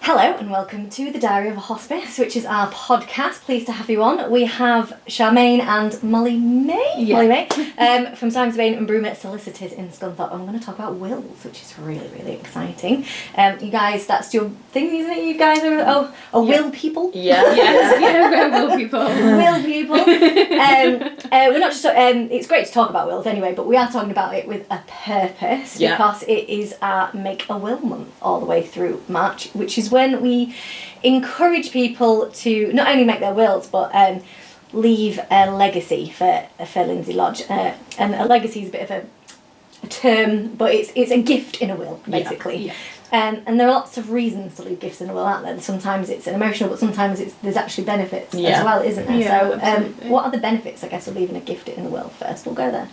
Hello and welcome to the Diary of a Hospice, which is our podcast. Pleased to have you on. We have Charmaine and Molly May from Symes Bains Broomer, Solicitors in Scunthorpe. And we're going to talk about wills, which is really, really exciting. You guys, that's your thing, isn't it? You guys are will people? Yeah. Yes, we're will people. Will people. We're not just. It's great to talk about wills anyway, but we are talking about it with a purpose because it is our Make a Will month all the way through March, which is when we encourage people to not only make their wills but leave a legacy for Lindsay Lodge. And a legacy is a bit of a term, but it's a gift in a will, basically. Yeah. And there are lots of reasons to leave gifts in a will, aren't there? Sometimes it's an emotional, but sometimes there's actually benefits as well, isn't there? Yeah, so what are the benefits, I guess, of leaving a gift in a will first? We'll go there.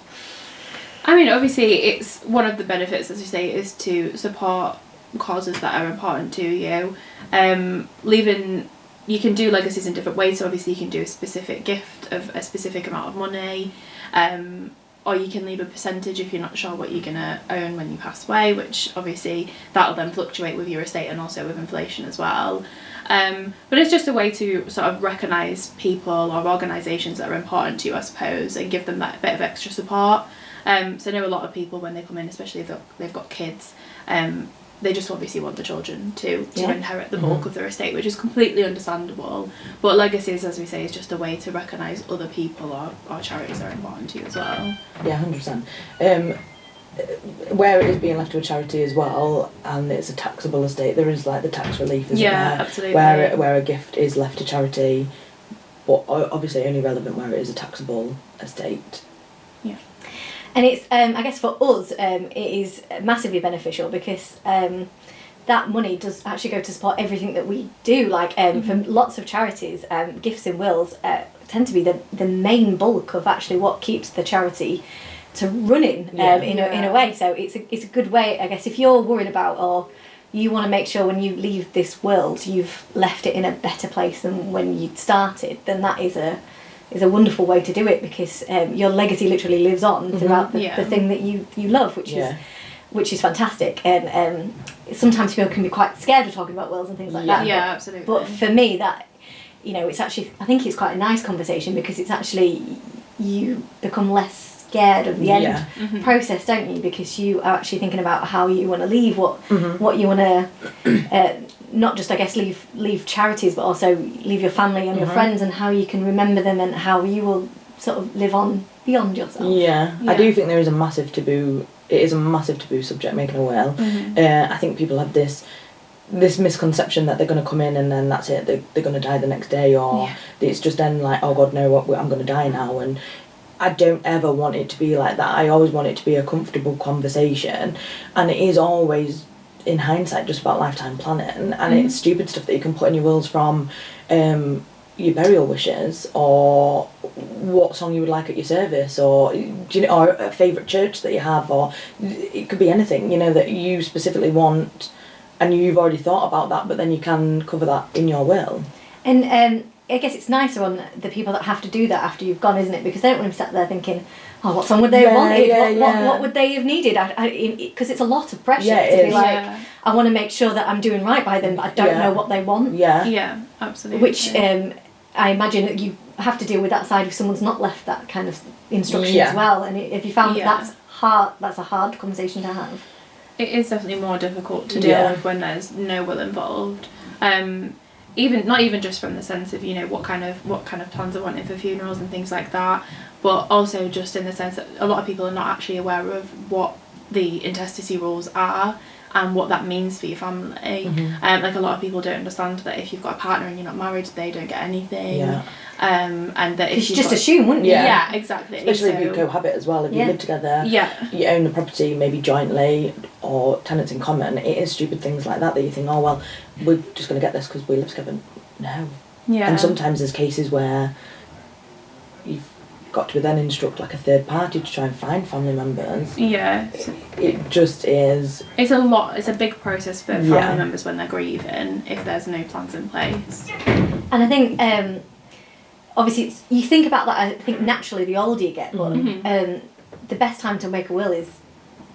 I mean, obviously, it's one of the benefits, as you say, is to support causes that are important to you. You can do legacies in different ways. So obviously, you can do a specific gift of a specific amount of money, or you can leave a percentage if you're not sure what you're gonna own when you pass away, which obviously that'll then fluctuate with your estate and also with inflation as well. But it's just a way to sort of recognise people or organisations that are important to you, I suppose, and give them that bit of extra support. So I know a lot of people when they come in, especially if they've got kids, they just obviously want the children to inherit the bulk of their estate, which is completely understandable. But legacies, as we say, is just a way to recognise other people or charities that are important to you as well. Yeah, 100%. Where it is being left to a charity as well, and it's a taxable estate, there is like the tax relief, isn't there? Absolutely. Where a gift is left to charity, but obviously only relevant where it is a taxable estate. Yeah. And it's, I guess for us, it is massively beneficial because that money does actually go to support everything that we do. Like for lots of charities, gifts and wills tend to be the main bulk of actually what keeps the charity to running in a way. So it's a good way, I guess, if you're worried about or you want to make sure when you leave this world you've left it in a better place than when you started, then that is a wonderful way to do it because your legacy literally lives on throughout the thing that you love, which is fantastic. And sometimes people can be quite scared of talking about wills and things like that. Yeah, absolutely. But for me, that it's actually, I think it's quite a nice conversation because it's actually, you become less scared of the end process, don't you? Because you are actually thinking about how you want to leave, what you want to. Not just, I guess, leave charities, but also leave your family and your friends and how you can remember them and how you will sort of live on beyond yourself. Yeah. I do think there is a massive taboo. It is a massive taboo subject, making a will. I think people have this misconception that they're going to come in and then that's it. They're going to die the next day, or it's just then like, oh God, no, I'm going to die now. And I don't ever want it to be like that. I always want it to be a comfortable conversation, and it is always, in hindsight, just about lifetime planning, and it's stupid stuff that you can put in your wills, from your burial wishes, or what song you would like at your service, or or a favourite church that you have, or it could be anything that you specifically want, and you've already thought about that, but then you can cover that in your will. And I guess it's nicer on the people that have to do that after you've gone, isn't it? Because they don't want to be sat there thinking, oh, what song would they have wanted? What would they have needed? Because it's a lot of pressure to be like, I want to make sure that I'm doing right by them, but I don't know what they want. Yeah, absolutely. Which I imagine that you have to deal with that side if someone's not left that kind of instruction as well. And if you found that's a hard conversation to have. It is definitely more difficult to deal with when there's no will involved. Not even just from the sense of what kind of plans are wanting for funerals and things like that, but also just in the sense that a lot of people are not actually aware of what the intestacy rules are and what that means for your family. Like a lot of people don't understand that if you've got a partner and you're not married, they don't get anything. And that if you just assume, wouldn't you? Yeah, exactly. Especially if you cohabit as well, if you live together, you own the property maybe jointly or tenants in common. It is stupid things like that you think, oh well, we're just going to get this because we live together. No. Yeah. And sometimes there's cases where you've got to then instruct like a third party to try and find family members. Yeah. It just is. It's a lot. It's a big process for family members when they're grieving if there's no plans in place. And I think obviously you think about that, I think naturally the older you get, but the best time to make a will is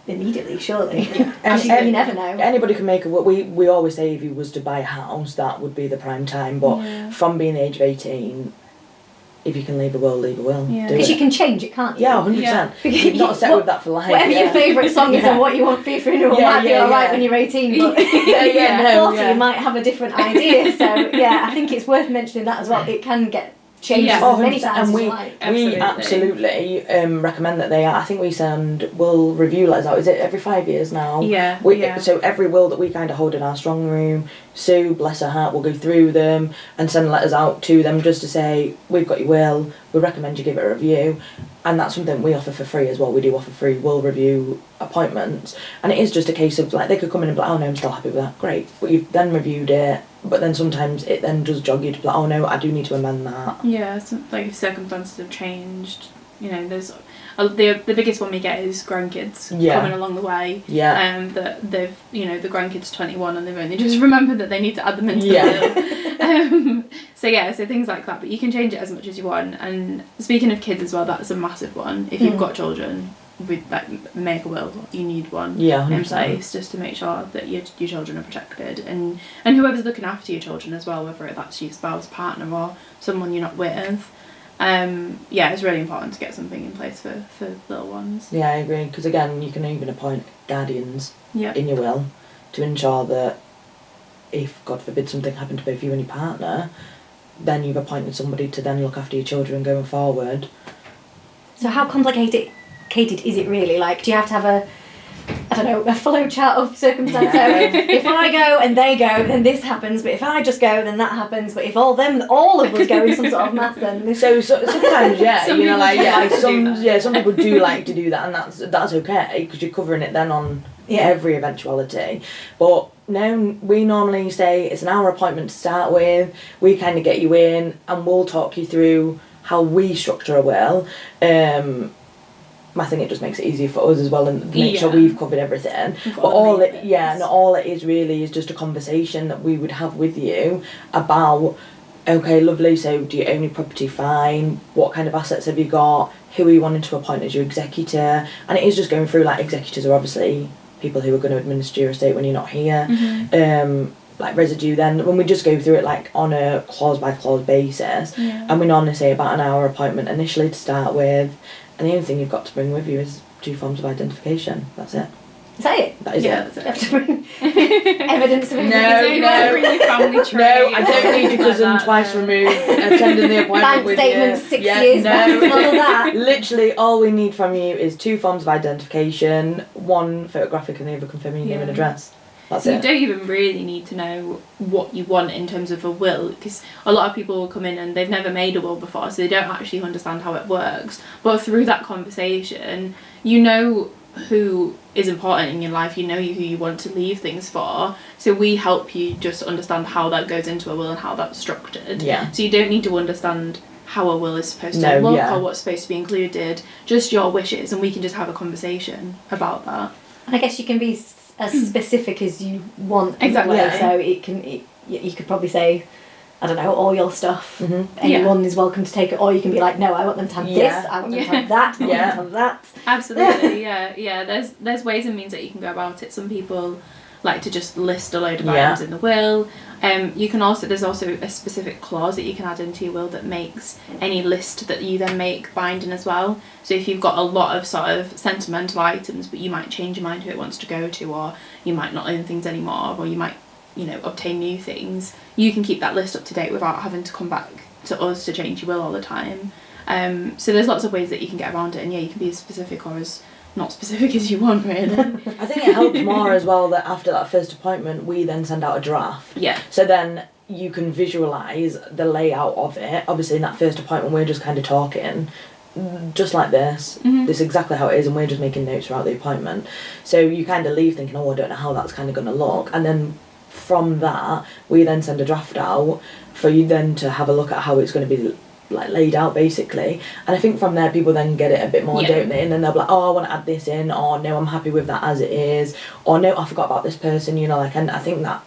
immediately, surely. And You never know. Anybody can make a will. We always say if you was to buy a house, that would be the prime time. But from being the age of 18, if you can leave a will, leave a will. Yeah. Do Because it. you can change it, can't you? Yeah, 100%. You're not set with that for life. Whatever your favourite song is and what you want for your funeral might be alright when you're 18, but no, 40 you might have a different idea. So I think it's worth mentioning that as well. It can get changed as many times and as you like. we absolutely recommend that they are. I think we send will review letters out. Is it every 5 years now? Yeah. So every will that we kind of hold in our strong room, Sue, bless her heart, will go through them and send letters out to them just to say, we've got your will, we recommend you give it a review. And that's something we offer for free as well. We do offer free will review appointments. And it is just a case of, like, they could come in and be like, oh no, I'm still happy with that. Great. But you've then reviewed it. But then sometimes it then does jog you to be like, oh no, I do need to amend that. Yeah, like if circumstances have changed, there's the biggest one we get is grandkids coming along the way. Yeah. That they've the grandkids 21 and they've only just remembered that they need to add them into the will. So things like that. But you can change it as much as you want. And speaking of kids as well, that's a massive one. If you've got children, with make a will, you need one in place just to make sure that your children are protected, and whoever's looking after your children as well, whether that's your spouse, partner, or someone you're not with. It's really important to get something in place for little ones. Yeah, I agree, because again, you can even appoint guardians in your will to ensure that if, God forbid, something happened to both you and your partner, then you've appointed somebody to then look after your children going forward. So how complicated is it really? Like, do you have to have a flow chart of circumstances? So if I go and they go, then this happens. But if I just go, then that happens. But if all of us go in some sort of math, then this. So sometimes, some people do like to do that, and that's okay because you're covering it then on every eventuality. But no, we normally say it's an hour appointment to start with. We kind of get you in, and we'll talk you through how we structure a will. I think it just makes it easier for us as well, and make sure we've covered everything. But all it is really is just a conversation that we would have with you about, okay, lovely, so do you own your property? Fine. What kind of assets have you got? Who are you wanting to appoint as your executor? And it is just going through, like, executors are obviously people who are going to administer your estate when you're not here. Like residue, then when we just go through it like on a clause by clause basis, and we normally say about an hour appointment initially to start with. And the only thing you've got to bring with you is 2 forms of identification. That's it. Is that it? That is it. You have to bring evidence of bring your family tree. No, I don't need your cousin twice removed attending the appointment bank with statements, you. 6 years back, all of that. Literally, all we need from you is 2 forms of identification, one photographic and the other confirming your name and address. That's it. You don't even really need to know what you want in terms of a will, because a lot of people will come in and they've never made a will before, so they don't actually understand how it works. But through that conversation, you know who is important in your life, you know who you want to leave things for, so we help you just understand how that goes into a will and how that's structured. So you don't need to understand how a will is supposed to look or what's supposed to be included, just your wishes, and we can just have a conversation about that. And I guess you can be as specific as you want. Exactly. So you could probably say, I don't know, all your stuff. Anyone is welcome to take it, or you can be like, no, I want them to have this, I want them to have that, I want them to have that. Absolutely, yeah. There's ways and means that you can go about it. Some people like to just list a load of items in the will. You can also, there's also a specific clause that you can add into your will that makes any list that you then make binding as well. So if you've got a lot of sort of sentimental items, but you might change your mind who it wants to go to, or you might not own things anymore, or you might, obtain new things, you can keep that list up to date without having to come back to us to change your will all the time. So there's lots of ways that you can get around it, and you can be as specific or as not specific as you want, really. I think it helps more as well that after that first appointment we then send out a draft. So then you can visualise the layout of it. Obviously in that first appointment we're just kind of talking just like this. This is exactly how it is, and we're just making notes throughout the appointment. So you kind of leave thinking, oh, I don't know how that's kind of going to look, and then from that we then send a draft out for you then to have a look at how it's going to be like laid out basically, and I think from there people then get it a bit more, don't they, and then they'll be like, oh, I want to add this in, or no, I'm happy with that as it is, or no, I forgot about this person, and I think that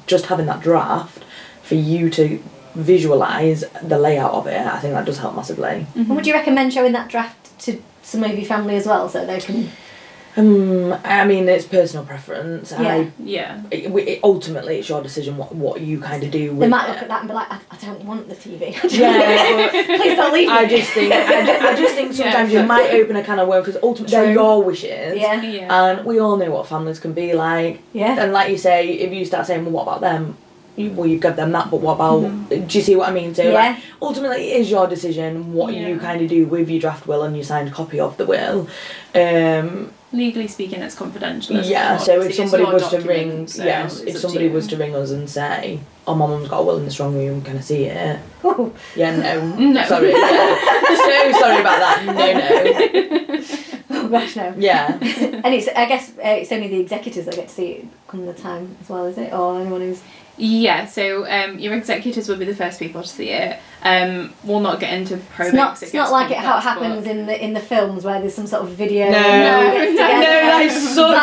just having that draft for you to visualise the layout of it, I think that does help massively. And would you recommend showing that draft to some of your family as well, so they can I mean, it's personal preference. Yeah. Ultimately, it's your decision what you kind of do with They might it. look at that and be like, I don't want the TV. Yeah, Please don't leave me. I just think sometimes you might open a can of worms because ultimately they're your wishes. Yeah. And we all know what families can be like. Yeah. And like you say, if you start saying, well, what about them? You give them that, but what about... Do you see what I mean? So, like, ultimately, it is your decision what you kind of do with your draft will and your signed copy of the will. Legally speaking, it's confidential. Yeah, so if somebody was to ring... So Yes, if somebody was to ring us and say, oh, my mum's got a will in the strong room, can I see it? Yeah, no. Sorry. Yeah. So sorry about that. No. Oh gosh, no. Yeah. And I guess it's only the executors that get to see it come the time as well, is it? Or anyone who's... Yeah, so your executors will be the first people to see it. We'll not get into probate. It's not like how it happens in the films where there's some sort of video. No, that is such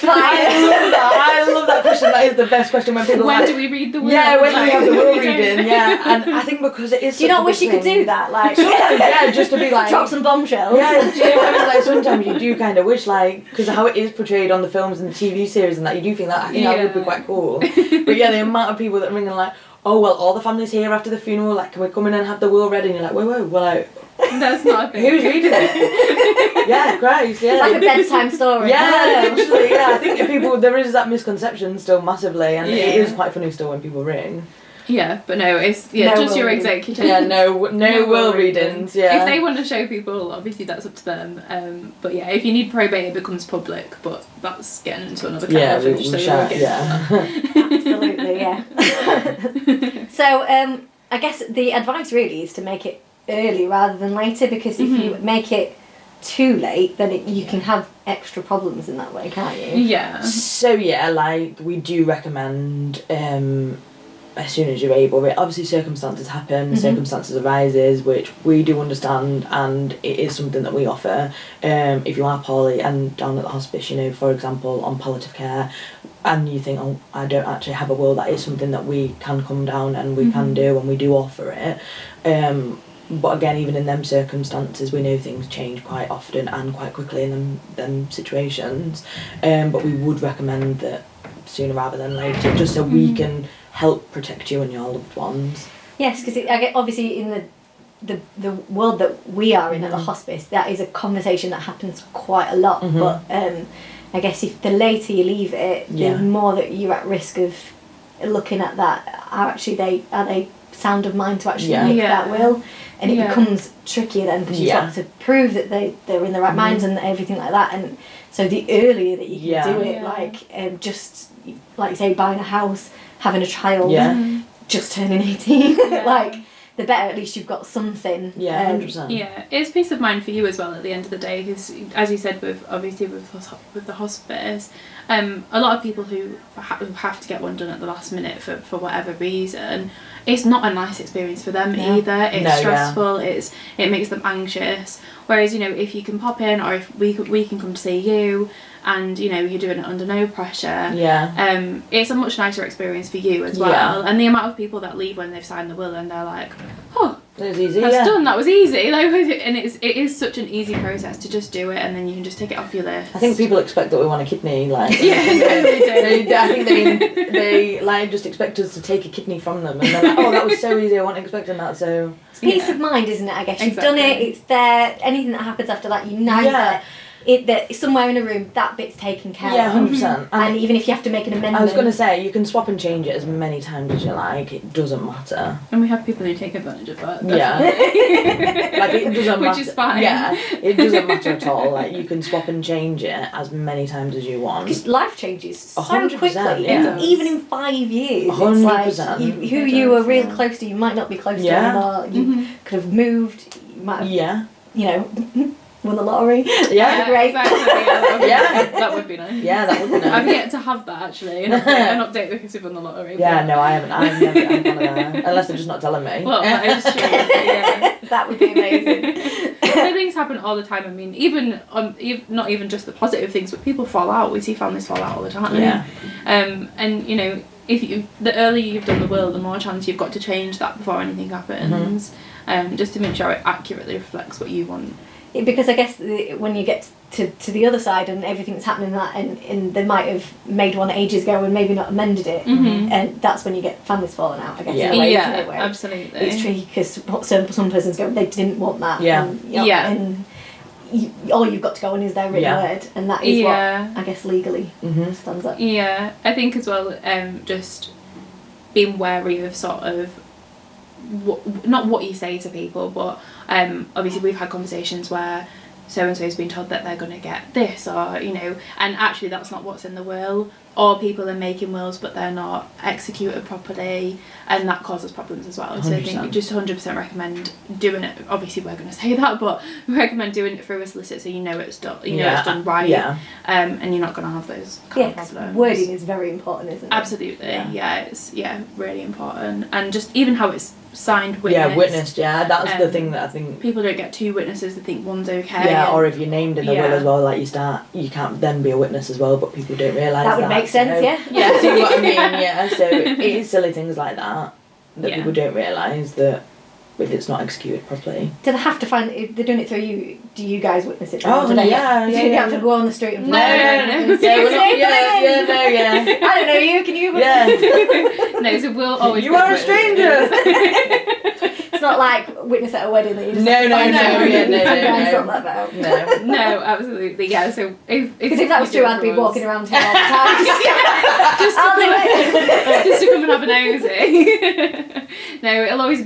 I love that question. That is the best question when people. When do we read the will? Yeah, when do we have the will reading? Yeah, and I think because it is. Do you not wish you could do that? Like sometimes, yeah, just to be like drop some bombshells. Yeah, do you know what I mean? Like sometimes you do kind of wish because how it is portrayed on the films and the TV series and that you do think that that would be quite cool. But yeah, the amount of people that ring and like, oh well, all the family's here after the funeral. Like, can we come in and have the will read? And you're like, whoa, well, like, that's not a thing. Who's reading it? Yeah, Christ, yeah. Like a bedtime story. Yeah, literally, yeah. I think there is that misconception still massively, and it is quite funny still when people ring. Yeah, but no, it's just your executor. Yeah, no will readings. Yeah. If they want to show people, obviously that's up to them. But yeah, if you need probate, it becomes public. But that's getting into another kind of we Absolutely, yeah. So I guess the advice really is to make it early rather than later, because if you make it too late, then you can have extra problems in that way, can't you? Yeah. So yeah, like we do recommend as soon as you're able. Obviously circumstances happen, circumstances arises, which we do understand, and it is something that we offer. If you are poorly and down at the hospice, for example, on palliative care, and you think, oh, I don't actually have a will, that is something that we can come down and we can do, and we do offer it. But again, even in them circumstances, we know things change quite often and quite quickly in them situations. But we would recommend that sooner rather than later, just so we can help protect you and your loved ones. Yes, because obviously in the world that we are in at the hospice, that is a conversation that happens quite a lot. But I guess if the later you leave it, the more that you're at risk of looking at that. Are they sound of mind to actually make that will? And it becomes trickier then, because you've got to prove that they're in the right minds and everything like that. And so the earlier that you can do it, like just like you say, buying a house, having a child, just turning 18, like the better. At least you've got something. 100%. Yeah, it's peace of mind for you as well at the end of the day, because as you said, with the hospice, a lot of people who have to get one done at the last minute for whatever reason, it's not a nice experience for them either. It's stressful. It makes them anxious. Whereas if you can pop in, or if we can come to see you, and you're doing it under no pressure, it's a much nicer experience for you as well. And the amount of people that leave when they've signed the will and they're like, oh, that was easy. That's done. That was easy. Like, and it is such an easy process to just do it, and then you can just take it off your list. I think people expect that we want a kidney. Like, they do. I think they like just expect us to take a kidney from them, and they're like, oh, that was so easy. I wasn't expecting that. So it's peace of mind, isn't it? I guess you've done it. It's there. Anything that happens after that, you know that. Somewhere in a room, that bit's taken care of. 100%. And even if you have to make an amendment, I was going to say, you can swap and change it as many times as you like. It doesn't matter. And we have people who take advantage of that. Yeah. Like, it doesn't matter. Which is fine. Yeah, it doesn't matter at all. Like, you can swap and change it as many times as you want. Because life changes so 100%, quickly. yeah. Even in 5 years. 100%. It's like who you were real close to, you might not be close to anymore. You could have moved. You might have, won the lottery. Yeah, great. Exactly. That would be nice. Yeah, that would be nice. I've yet to have that actually. An update because we've won the lottery. Yeah, no, I haven't. I've never had one of that. Unless they're just not telling me. Well, that is true. Yeah. That would be amazing. So things happen all the time. I mean, even not even just the positive things, but people fall out. We see families fall out all the time. Yeah. And the earlier you've done the will, the more chance you've got to change that before anything happens. Just to make sure it accurately reflects what you want. Because I guess when you get to the other side and everything that's happening in that, and they might have made one ages ago and maybe not amended it, and that's when you get families falling out, I guess. Yeah. In a way, Yeah, isn't it, where absolutely. it's tricky because some persons go, they didn't want that. Yeah. And, you know, Yeah. and all you've got to go on is their written word, and that is what I guess legally stands up. Yeah, I think as well, just being wary of sort of not what you say to people, but obviously we've had conversations where so and so's been told that they're going to get this, or you know, and actually that's not what's in the will, or people are making wills but they're not executed properly, and that causes problems as well. 100%. So I think we just 100% recommend doing it. Obviously we're going to say that, but we recommend doing it through a solicitor so you know it's done, it's done right, and you're not going to have those kind of problems. Wording is very important, isn't it? Absolutely, it's really important, and just even how it's signed, witnessed. Yeah, witnessed, that's the thing that I think people don't get two witnesses, they think one's okay. Yeah, or if you're named in the will as well, like you can't then be a witness as well, but people don't realise that. That would make sense, Yeah, see what I mean, so it is silly things like that people don't realise that if it's not executed properly. Do they have to find, if they're doing it through you, do you guys witness it? Oh, do they? yeah. You have to go on the street and No. I don't know you, can you? No, so we'll always You are a stranger! It's not like witness at a wedding that you just No, absolutely, yeah. So because if that was true, I'd be walking around here all the time. I'll do it. Just to come and have a nosy. No, it'll always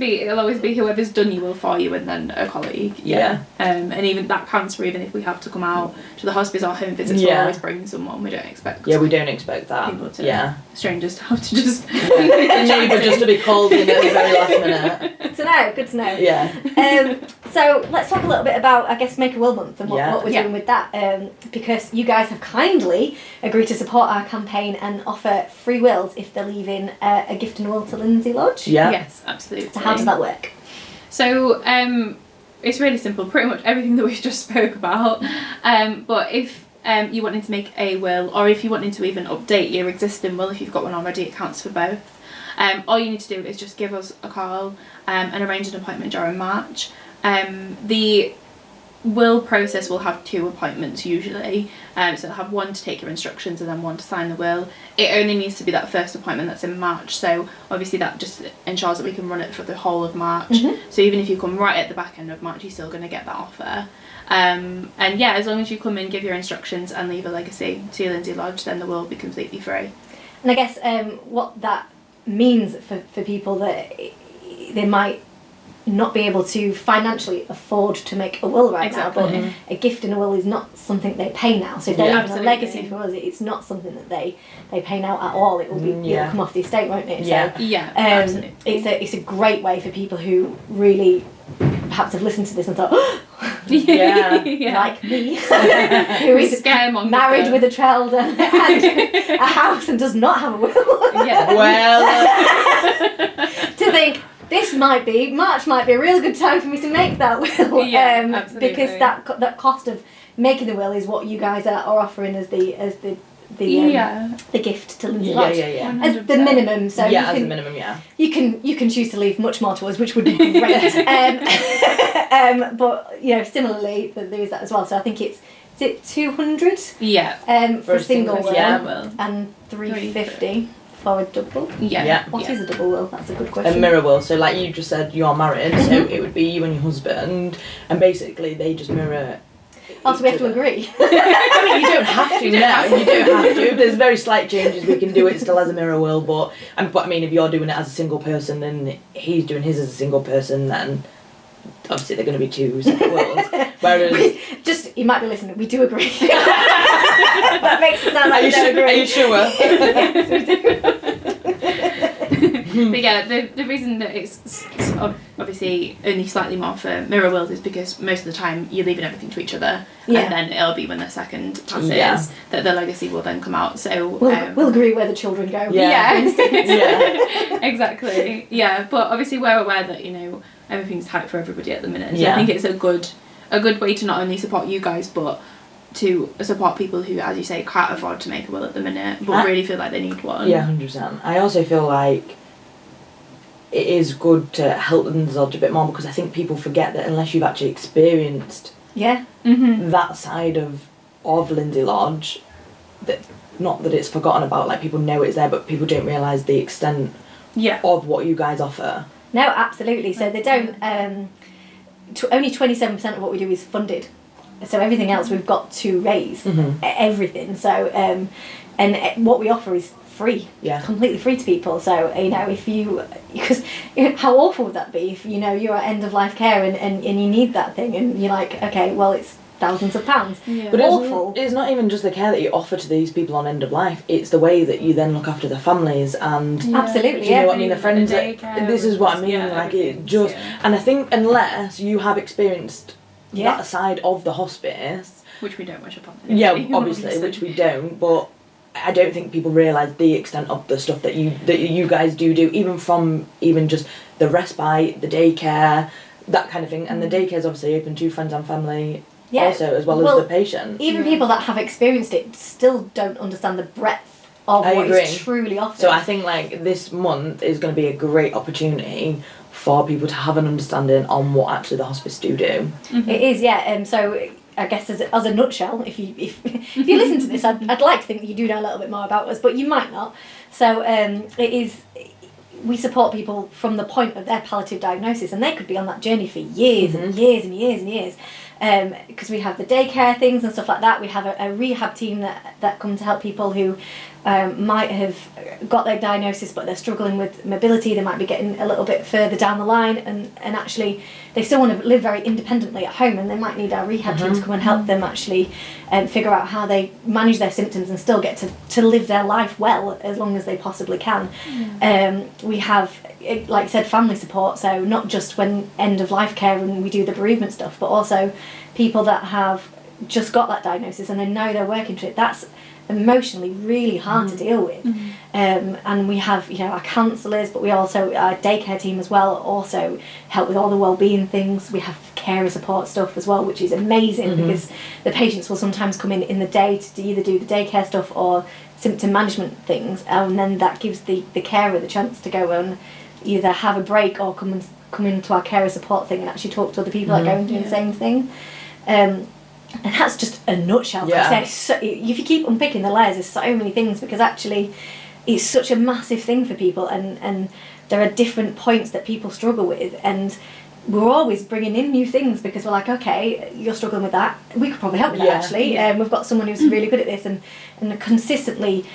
be whoever's done your will for you, and then a colleague. And even that counts for even if we have to come out to the hospice or home visits. We'll always bring someone. We don't expect. Yeah, we don't expect that. People to, strangers to have to just. Neighbour just to be called in at the very last minute. Good to know. Yeah. So let's talk a little bit about, I guess, Make a Will Month and what we're doing with that. Because you guys have kindly agreed to support our campaign and offer free wills if they're leaving a gift and a will to Lindsay Lodge. Yeah. Yes, absolutely. So how does that work? So it's really simple. Pretty much everything that we've just spoke about. But if you wanted to make a will, or if you wanted to even update your existing will, if you've got one already, it counts for both. All you need to do is just give us a call and arrange an appointment during March. The will process will have 2 appointments usually, so it'll have one to take your instructions and then one to sign the will. It only needs to be that first appointment that's in March, so obviously that just ensures that we can run it for the whole of March. So even if you come right at the back end of March, you're still going to get that offer. And as long as you come in, give your instructions and leave a legacy to Lindsay Lodge, then the will will be completely free. And I guess what that means for people that they might not be able to financially afford to make a will now, but a gift and a will is not something they pay now. So if they're leaving a legacy for us, it's not something that they pay now at all. It will be it'll come off the estate, won't it? Absolutely. It's a great way for people who really perhaps have listened to this and thought, like me, who is married with a child and a house and does not have a will. To think, March might be a really good time for me to make that will. Because that cost of making the will is what you guys are offering as the gift to Lindsay Lodge. As the minimum. So as the minimum, you can choose to leave much more to us, which would be great. But similarly, there is that as well. So I think is it 200? For a single will, and 350. For a double? What is a double will? That's a good question. A mirror will. So like you just said, you're married, so it would be you and your husband, and basically they just mirror. So we have to agree. I mean, you don't have to. You don't have to. If there's very slight changes, we can do it still as a mirror will. But I mean, if you're doing it as a single person, and he's doing his as a single person, then obviously they're going to be 2 separate wills. Whereas, you might be listening. We do agree. That makes it sound like we don't agree. Are you sure? Yes, we do. But the reason that it's obviously only slightly more for mirror wills is because most of the time you're leaving everything to each other, and then it'll be when the second passes that the legacy will then come out. So we'll agree where the children go. Exactly. But obviously we're aware that everything's tight for everybody at the minute. So I think it's a good way to not only support you guys, but to support people who, as you say, can't afford to make a will at the minute, but really feel like they need one. 100%. I also feel like it is good to help them Lodge a bit more, because I think people forget that unless you've actually experienced that side of of Lindsay Lodge, that not that it's forgotten about, like people know it's there, but people don't realise the extent of what you guys offer. No, absolutely. So they don't. Only 27% of what we do is funded. So everything else we've got to raise everything. So and what we offer is free, completely free to people. So if you, because how awful would that be if you're at end of life care and you need that thing and you're like, okay, well it's thousands of pounds. But awful. It's not even just the care that you offer to these people on end of life, it's the way that you then look after their families and absolutely. Do you know what I mean? The friends this is what I mean, like it just and I think unless you have experienced that side of the hospice, which we don't wish upon. Obviously, which we don't, but I don't think people realise the extent of the stuff that you guys do, even just the respite, the daycare, that kind of thing. And the daycare is obviously open to friends and family also, as well as the patient. Even people that have experienced it still don't understand the breadth of what is truly offered. So I think like this month is going to be a great opportunity for people to have an understanding on what actually the hospice do. It is, so I guess as a nutshell, if you listen to this, I'd like to think that you do know a little bit more about us, but you might not. So we support people from the point of their palliative diagnosis, and they could be on that journey for years and years and years and years. Because we have the daycare things and stuff like that. We have a rehab team that come to help people who might have got their diagnosis but they're struggling with mobility. They might be getting a little bit further down the line and actually they still want to live very independently at home, and they might need our rehab team to come and help them actually figure out how they manage their symptoms and still get to live their life well as long as they possibly can. We have, like I said, family support, so not just when end of life care and we do the bereavement stuff, but also people that have just got that diagnosis and they know they're working through it. That's emotionally really hard to deal with. And we have our counsellors, but we also our daycare team as well also help with all the wellbeing things. We have carer support stuff as well, which is amazing because the patients will sometimes come in the day to either do the daycare stuff or symptom management things, and then that gives the carer the chance to go and either have a break or come into our carer support thing and actually talk to other people that are going through the same thing. And that's just a nutshell. If you keep unpicking the layers, there's so many things, because actually it's such a massive thing for people, and there are different points that people struggle with, and we're always bringing in new things because we're like, okay, you're struggling with that, we could probably help with that actually. We've got someone who's really good at this, and consistently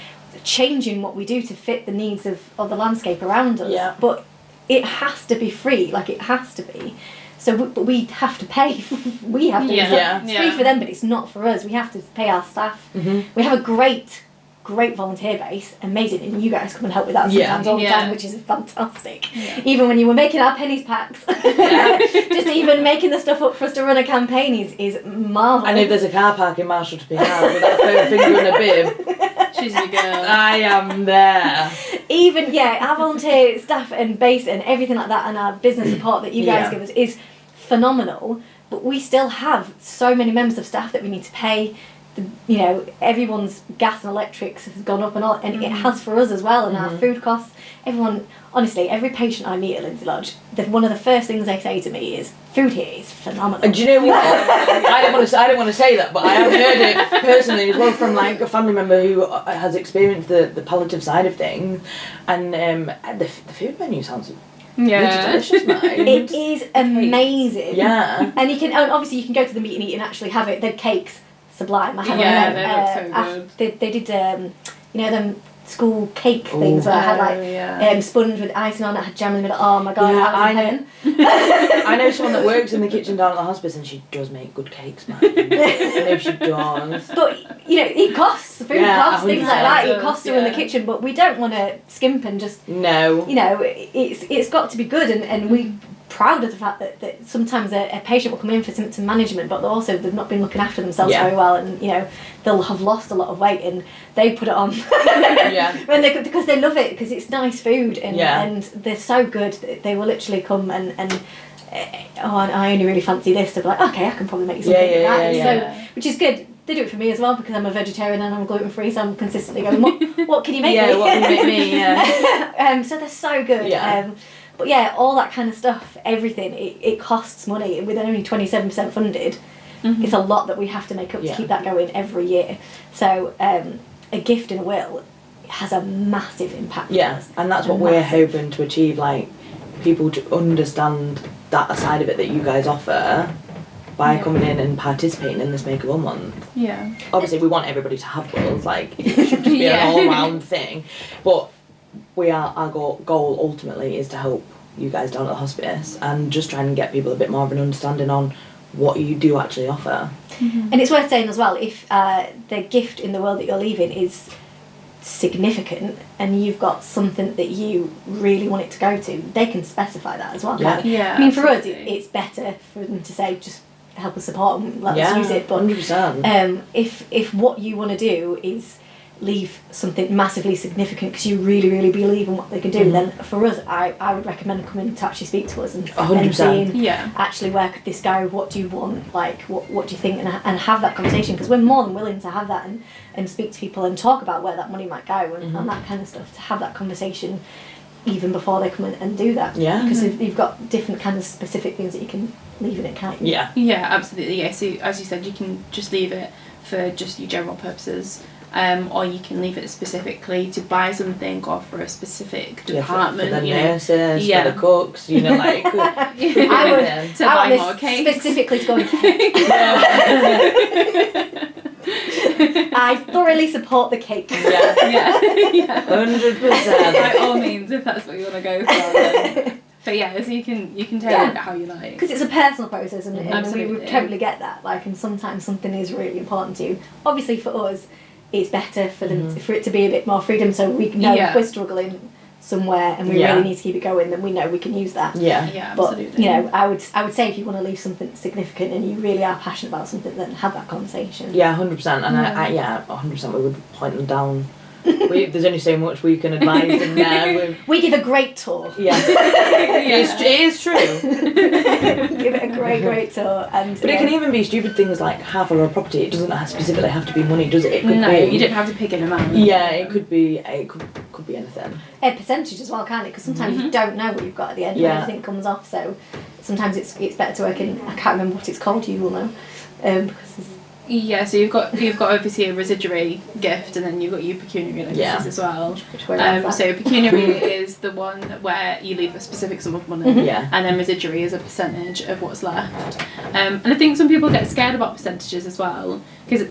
changing what we do to fit the needs of the landscape around us. But it has to be free, like it has to be. So but we have to pay. We have to. It's free for them, but it's not for us. We have to pay our staff. We have a great volunteer base, amazing, and you guys come and help with that sometimes all the time, which is fantastic. Even when you were making our pennies packs, just even making the stuff up for us to run a campaign is marvellous. And if there's a car park in Marshall to pick out with that third finger in a bib, she's your girl. I am there. Even our volunteer staff and base and everything like that, and our business support that you guys give us is phenomenal. But we still have so many members of staff that we need to pay. Everyone's gas and electrics has gone up and all, and it has for us as well, and our food costs. Everyone, honestly, every patient I meet at Lindsay Lodge, one of the first things they say to me is, food here is phenomenal. And do you know what? I don't want to say that, but I have heard it personally as well from like a family member who has experienced the palliative side of things, and the food menu sounds delicious, man. It is amazing. And you can, obviously you can go to the meet and eat and actually have it. The cakes, sublime. I had they look so good. They did them school cake things where I had sponge with icing on it, I had jam in the middle. Oh my god, I know someone that works in the kitchen down at the hospice, and she does make good cakes, man. I know she does. But it costs, food costs, things like that. It costs her in the kitchen, but we don't want to skimp and just it's got to be good, and we proud of the fact that sometimes a patient will come in for symptom management, but they've not been looking after themselves very well, and they'll have lost a lot of weight, and they put it on because they love it, because it's nice food, and they're so good. They will literally come and I only really fancy this. They'll be like, okay, I can probably make something like that. So, which is good. They do it for me as well, because I'm a vegetarian and I'm gluten free, so I'm consistently going, what can you make me? What can you make me? So they're so good. But all that kind of stuff, everything, it costs money. With only 27% funded, it's a lot that we have to make up to keep that going every year. So a gift in a will has a massive impact on us. And that's what we're hoping to achieve, like people to understand that side of it that you guys offer by coming in and participating in this Make a Will Month. Yeah. Obviously we want everybody to have wills, like it should just be an all round thing, but our goal ultimately is to help you guys down at the hospice and just try and get people a bit more of an understanding on what you do actually offer. And it's worth saying as well, if the gift in the will that you're leaving is significant and you've got something that you really want it to go to, they can specify that as well. I mean, for us it's better for them to say just help us support and let us use it, but 100%. if what you want to do is leave something massively significant because you really believe in what they can do, then for us I would recommend coming to actually speak to us and seeing actually where could this go, what do you want, like what do you think, and have that conversation, because we're more than willing to have that and speak to people and talk about where that money might go and that kind of stuff, to have that conversation even before they come in and do that, because you've got different kind of specific things that you can leave in it, can't you? Absolutely. So as you said, you can just leave it for just your general purposes, or you can leave it specifically to buy something or for a specific department. For the nurses, for the cooks, like I would buy more cakes. Specifically to go on cake. I thoroughly support the cake. 100%. By all means, if that's what you want to go for. Then. But so you can take it how you like. Because it's a personal process, and we would totally get that. Like, and sometimes something is really important to you. Obviously, for us, it's better for them for it to be a bit more freedom, so we know if we're struggling somewhere and we really need to keep it going, then we know we can use that. But absolutely. I would say if you want to leave something significant and you really are passionate about something, then have that conversation. 100%. And I 100% we would point them down. There's only so much we can advise them there. We give a great tour. It is true. Give it a great tour, and but it can even be stupid things like half of a property. It doesn't specifically have to be money, does it? It could be. You don't have to pick an amount. It could be. It could be anything. A percentage as well, can't it? Because sometimes you don't know what you've got at the end when everything comes off. So sometimes it's better to work in. I can't remember what it's called. You will know, because. So you've got obviously a residuary gift, and then you've got your pecuniary legacies as well. So pecuniary is the one where you leave a specific sum of money, and then residuary is a percentage of what's left. And I think some people get scared about percentages as well, because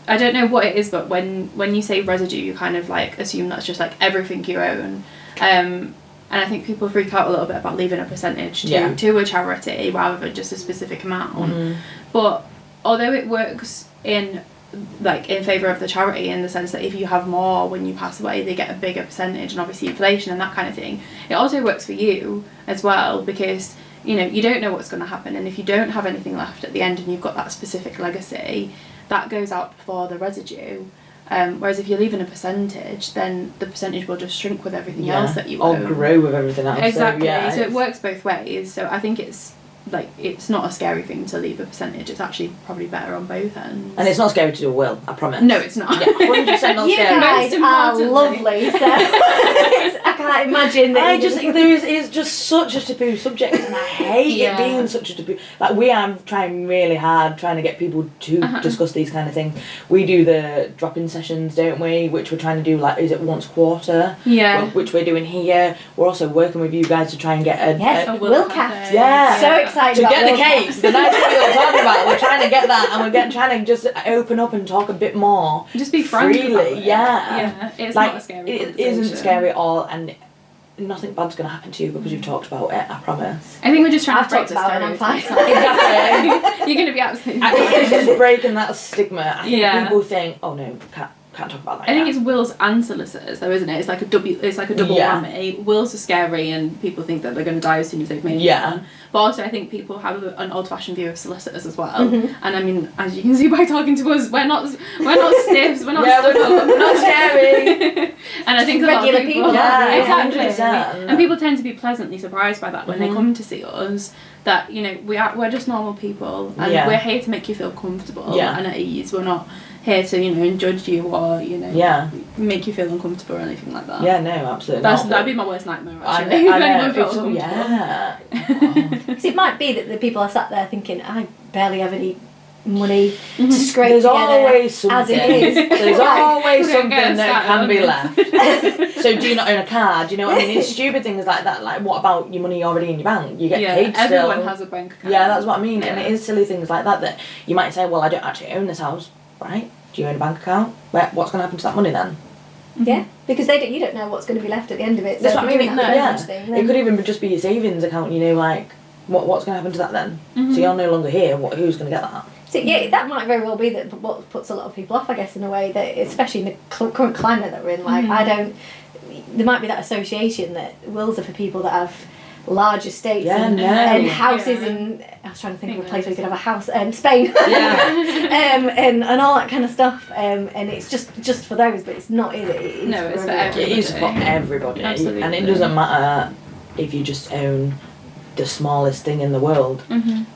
I don't know what it is, but when you say residue, you kind of like assume that's just like everything you own. And I think people freak out a little bit about leaving a percentage to a charity rather than just a specific amount. But although it works in favour of the charity in the sense that if you have more when you pass away, they get a bigger percentage, and obviously inflation and that kind of thing, it also works for you as well, because you don't know what's going to happen, and if you don't have anything left at the end and you've got that specific legacy, that goes out before the residue. Whereas if you're leaving a percentage, then the percentage will just shrink with everything else that you own. Or grow with everything else. Exactly. So it works both ways. So I think it's not a scary thing to leave a percentage. It's actually probably better on both ends. And it's not scary to do a will, I promise. No, it's not. 100% not scary. You guys are lovely, so I can't imagine that. I just think it's just such a taboo subject, and I hate it being such a taboo. Like, we are trying really hard trying to get people to discuss these kind of things. We do the drop-in sessions, don't we? Which we're trying to do, is it once a quarter? Yeah. Which we're doing here. We're also working with you guys to try and get a will cafe. Yeah. So excited to about get the cakes. cakes. The nice thing we were talking about. We're trying to get that, and we're trying to just open up and talk a bit more. Just be frank freely. About it. Yeah. It's not a scary It isn't scary at all, and nothing bad's going to happen to you because you've talked about it, I promise. I think we're just trying I've to break talked about it and I'm fine. Exactly. You're going to be absolutely I think it's just breaking that stigma. I think people think, oh no, can't talk about that. I think it's wills and solicitors though, isn't it? It's like a double whammy. Wills are scary and people think that they're going to die as soon as they've made one. But also I think people have an old-fashioned view of solicitors as well. And I mean, as you can see by talking to us, we're not stiffs, we're not we're not scary. And I think a lot of people exactly. And people tend to be pleasantly surprised by that when they come to see us, that we're just normal people, and we're here to make you feel comfortable and at ease. We're not here to judge you or make you feel uncomfortable or anything like that. Yeah, no, absolutely. That'd be my worst nightmare actually. I know. Because it might be that the people are sat there thinking, I barely have any money to scrape There's together always something. as it is. There's always We're gonna something get that can started be on left. So do you not own a car? Do you know what I mean? It's stupid things like that. Like, what about your money already in your bank? You get paid still. Everyone has a bank account. Yeah, that's what I mean. And Yeah. it is silly things like that you might say, well, I don't actually own this house, right? Do you own a bank account? What's going to happen to that money then? Yeah, because you don't know what's going to be left at the end of it. That's So what I if mean. you're doing that Yeah. percentage thing, It then- could even just be your savings account, you know, like, what's going to happen to that then? So you're no longer here, who's going to get that? So yeah, that might very well be that what puts a lot of people off, I guess, in a way that, especially in the current climate that we're in. Like, there might be that association that wills are for people that have large estates and houses in. I was trying to think of a place where you could have a house. Spain. Yeah. and all that kind of stuff. And it's just for those, but it's not, is it? It's No, it's for everyone. It is for everybody. Absolutely. And it doesn't matter if you just own the smallest thing in the world.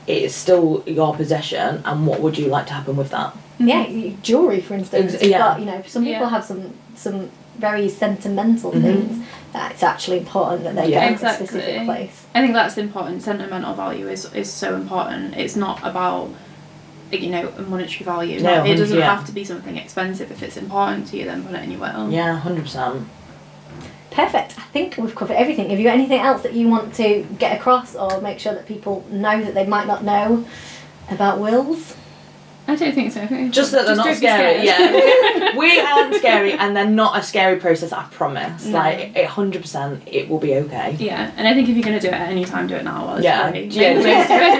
It is still your possession, and what would you like to happen with that? Yeah, jewellery, for instance. You've Yeah. got, some people have some very sentimental things that it's actually important that they go to a specific place. I think that's important. Sentimental value is so important. It's not about a monetary value. No, It doesn't 100, have to be something expensive. If it's important to you, then put it in your will. Yeah, 100%. Perfect. I think we've covered everything. Have you got anything else that you want to get across or make sure that people know that they might not know about wills? I don't think so. Just that they're not don't be scary. scared. Yeah, we aren't scary, and they're not a scary process. I promise. No. Like 100%, it will be okay. Yeah, and I think if you're going to do it at any time, do it now while it's Yeah, free.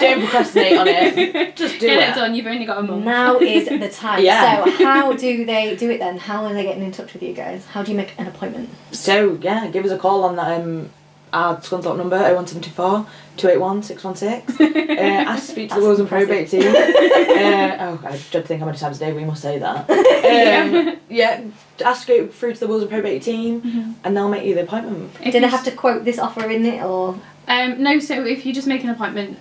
don't procrastinate on it. Just do Get it. it done. You've only got a month. Now is the time. Yeah. So how do they do it then? How are they getting in touch with you guys? How do you make an appointment? So yeah, give us a call on that our Scunthorpe number 01724 281 616. Ask to speak to the Wills and Probate team. I don't think how many times a day we must say that. Ask to go through to the Wills and Probate team, and they'll make you the appointment. Do they have to quote this offer in it, or? No, so if you just make an appointment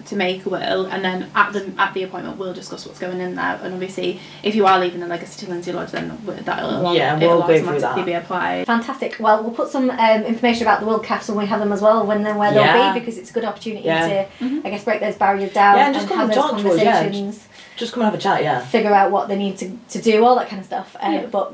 to make a will, and then at the appointment we'll discuss what's going in there, and obviously if you are leaving a legacy to Lindsay Lodge, then that'll we'll it'll go through automatically that. be applied. Fantastic. Well, we'll put some information about the will caps when we have them as well, when then where they'll be, because it's a good opportunity to, I guess, break those barriers down Yeah, and just come have and those talk to us, yeah. conversations, Just come and have a chat, yeah. figure out what they need to do, all that kind of stuff. But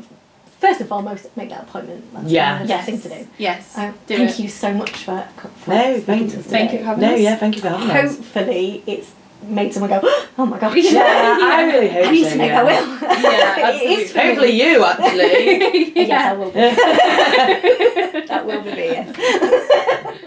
first and foremost, make that appointment. That's the best thing to do. Yes. Thank you so much for No, speaking to us thank you today. for having us. Thank you for having us. Hopefully, it's made someone go, oh my gosh. Yeah, I really hope so. I need to make that will. Yeah, It is for me. Hopefully you, actually. Yes, I will be. That will be, yes.